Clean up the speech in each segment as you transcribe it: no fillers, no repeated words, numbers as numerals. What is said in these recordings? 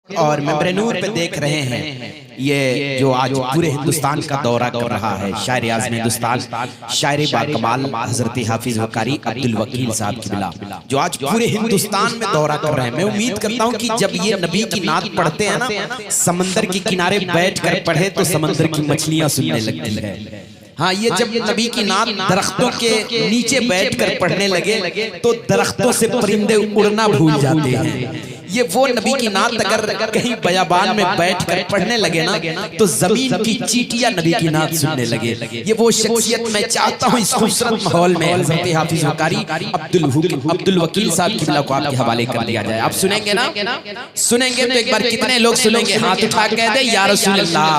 اور ممبر نور پہ دیکھ رہے ہیں یہ جو آج پورے ہندوستان کا دورہ کر رہا ہے شاعر اعظم ہندوستان شاعر باکمال حضرت حافظ وقاری عبدالوکیل صاحب کی بلا جو آج پورے ہندوستان میں دورہ کر رہے ہیں. میں امید کرتا ہوں کہ جب یہ نبی کی نعت پڑھتے ہیں نا سمندر کے کنارے بیٹھ کر پڑھے تو سمندر کی مچھلیاں سننے لگتی ہے. ہاں یہ جب نبی کی نعت درختوں کے نیچے بیٹھ کر پڑھنے لگے تو درختوں سے پرندے اڑنا بھول جاتے ہیں. یہ وہ نبی کی نعت اگر کہیں بیابان میں بیٹھ کر پڑھنے لگے نا تو زمین کی چیٹیاں نبی کی نعت سننے لگے. یہ وہ شخصیت میں چاہتا ہوں اس خوبصورت ماحول میں حضرت حافظ وقاری عبدالوکیل صاحب کی بلا کو آپ کے حوالے کر دیا جائے. آپ سنیں گے نا؟ سنیں گے تو ایک بار کتنے لوگ سنیں گے ہاتھ اٹھا کہہ دے یا رسول اللہ.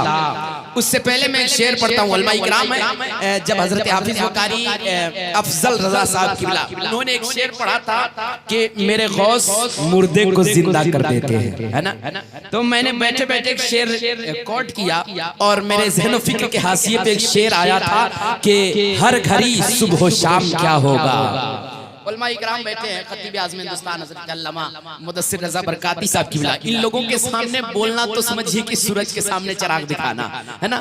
اس سے پہلے میں ایک شعر پڑھتا ہوں. علماء اکرام ہے جب حضرت حافظ وقاری افضل رضا صاحب کی بلا انہوں نے ایک شعر پڑھا تھا کہ میرے غوث مردے کو زندہ کر دیتے ہیں ہے نا. تو میں نے بیٹھے بیٹھے ایک شعر کوٹ کیا اور میرے ذہن و فکر کے حاشیے پہ ایک شعر آیا تھا کہ ہر گھڑی صبح و شام کیا ہوگا. علماء اکرام بیٹھے ہیں خطیب اعظم ہندوستان حضرت علامہ مدثر رضا برکاتی صاحب کی بلا. ان لوگوں کے سامنے بولنا تو سمجھیے کہ سورج کے سامنے چراغ دکھانا ہے نا.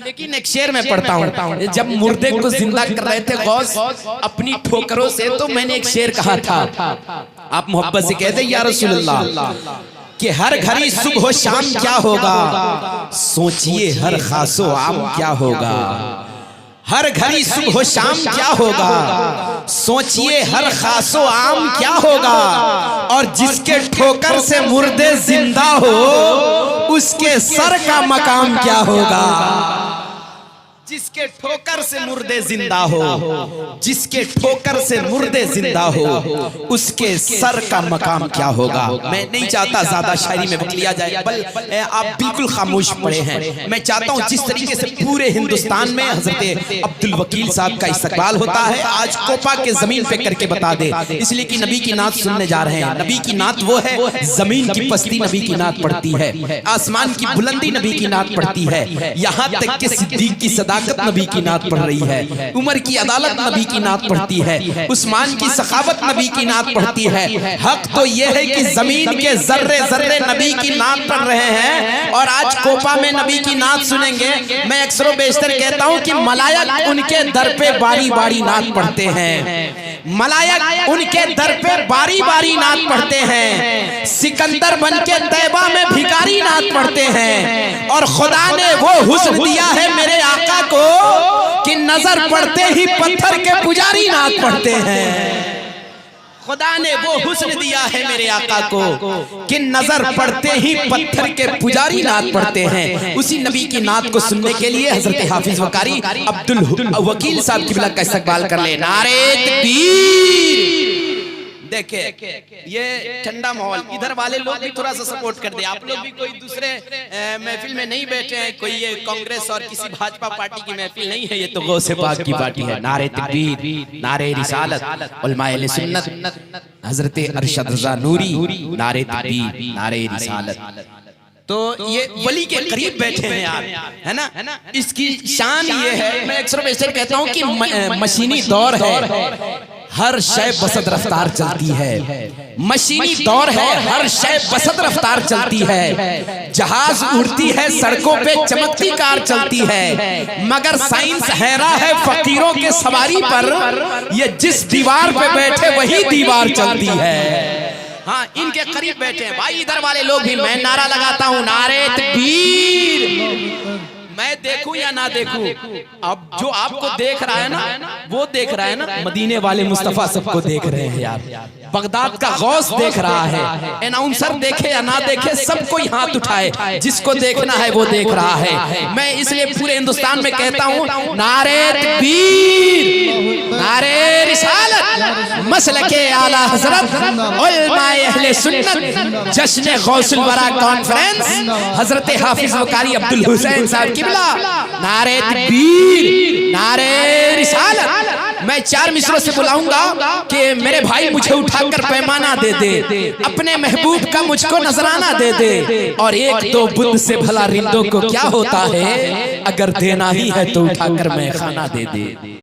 لیکن ایک شعر میں پڑھتا ہوں جب مردے کو زندہ کر رہے تھے غوث اپنی ٹھوکروں سے تو میں نے ایک شعر کہا تھا. آپ محبت سے کہہ دیں یا رسول اللہ کہ ہر گھڑی صبح و شام کیا ہوگا سوچئے ہر خاص و عام کیا ہوگا. ہر گھڑی صبح و شام کیا ہوگا سوچئے ہر خاص و عام کیا ہوگا. اور جس کے ٹھوکر سے مردے زندہ ہو اس کے سر کا مقام کیا ہوگا. جس کے ٹھوکر سے مردے زندہ ہو جس کے ٹھوکر سے مردے زندہ ہو اس کے سر کا مقام کیا ہوگا. میں نہیں چاہتا زیادہ شاعری میں وقت لیا جائے بل آپ بالکل خاموش پڑے ہیں. میں چاہتا ہوں جس طریقے سے پورے ہندوستان میں حضرت عبدالوکیل صاحب کا استقبال ہوتا ہے آج کوپا کے زمین پہ کر کے بتا دے. اس لیے کہ نبی کی نعت سننے جا رہے ہیں. نبی کی نعت وہ ہے زمین کی پستی نبی کی نعت پڑھتی ہے آسمان کی بلندی نبی کی نعت پڑھتی ہے یہاں تک کہ صدیق کی صداقت نبی کی نعت پڑھ رہی ہے عمر کی عدالت نبی کی نعت پڑھتی ہے عثمان کی سخاوت نبی کی نعت پڑھتی ہے. حق تو یہ ہے کہ زمین کے ذرے ذرے نبی کی نعت پڑھ رہے ہیں اور آج کوپا میں نبی کی نعت سنیں گے. میں اکثر و بیشتر کہتا ہوں کہ ملائک ان کے در پہ باری باری نعت پڑھتے ہیں. ملائک ان کے در پہ باری باری نعت پڑھتے ہیں. سکندر بن کے طیبہ میں بھکاری نعت پڑھتے ہیں اور خدا نے وہ حسن دیا ہے میرے آقا کو کہ نظر پڑتے ہی پتھر کے پجاری نعت پڑھتے ہیں. خدا نے وہ حسن دیا ہے میرے آقا کو کہ نظر پڑتے ہی پتھر کے پجاری نعت پڑھتے ہیں. اسی نبی کی نعت کو سننے کے لیے حضرت حافظ وقاری عبدالوکیل صاحب کی بلا کا استقبال کر لیں. نعرہ تکبیر. دیکھیں یہ ٹھنڈا ماحول ادھر والے لوگ بھی تھوڑا سا سپورٹ کر دیں. آپ لوگ بھی کوئی دوسرے محفل میں نہیں بیٹھے ہیں کوئی یہ کانگریس اور کسی بھاجپا پارٹی کی محفل نہیں ہے. یہ تو غوث پاک کی پارٹی ہے. نعرہ تکبیر نعرہ رسالت علماء اہل سنت حضرت ارشد رضا نوری نعرہ تکبیر نعرہ رسالت. تو یہ ولی کے قریب بیٹھے ہیں یار ہے نا. اس کی شان یہ ہے میں اکثر بیشتر کہتا ہوں کہ مشینی دور ہے ہر شے بسط رفتار چلتی ہے. مشینی دور ہے ہر شے بسط رفتار چلتی ہے. جہاز اڑتی ہے سڑکوں پہ چمکتی کار چلتی ہے مگر سائنس حیران ہے فقیروں کے سواری پر. یہ جس دیوار پہ بیٹھے وہی دیوار چلتی ہے. ہاں ان کے قریب بیٹھے ہیں بھائی ادھر والے لوگ بھی. میں نعرہ لگاتا ہوں نعرہ تکبیر. میں دیکھوں یا نہ دیکھوں اب جو آپ کو دیکھ رہا ہے نا وہ دیکھ رہا ہے نا مدینے والے مصطفیٰ سب کو دیکھ رہے ہیں یار. بغداد کا غوث دیکھ رہا ہے. اناؤنسر دیکھے یا نہ دیکھے سب کو ہاتھ اٹھائے جس کو دیکھنا ہے وہ دیکھ رہا ہے. میں اس لیے پورے ہندوستان میں کہتا ہوں نعرہ تکبیر نعرہ رسالت مسلک اعلی حضرت علماء اہل سنت جشن غوث الورا کانفرنس حضرت حافظ وقاری عبدالحسین صاحب کی بلا نعرہ تکبیر نعرہ رسالت. میں 4 مصروں سے بلاؤں گا کہ میرے بھائی مجھے اٹھا کر پیمانہ دے دے اپنے محبوب کا مجھ کو نذرانہ دے دے. اور ایک تو بدھ سے بھلا رندوں کو کیا ہوتا ہے اگر دینا ہی ہے تو اٹھا کر میں خانہ دے دے.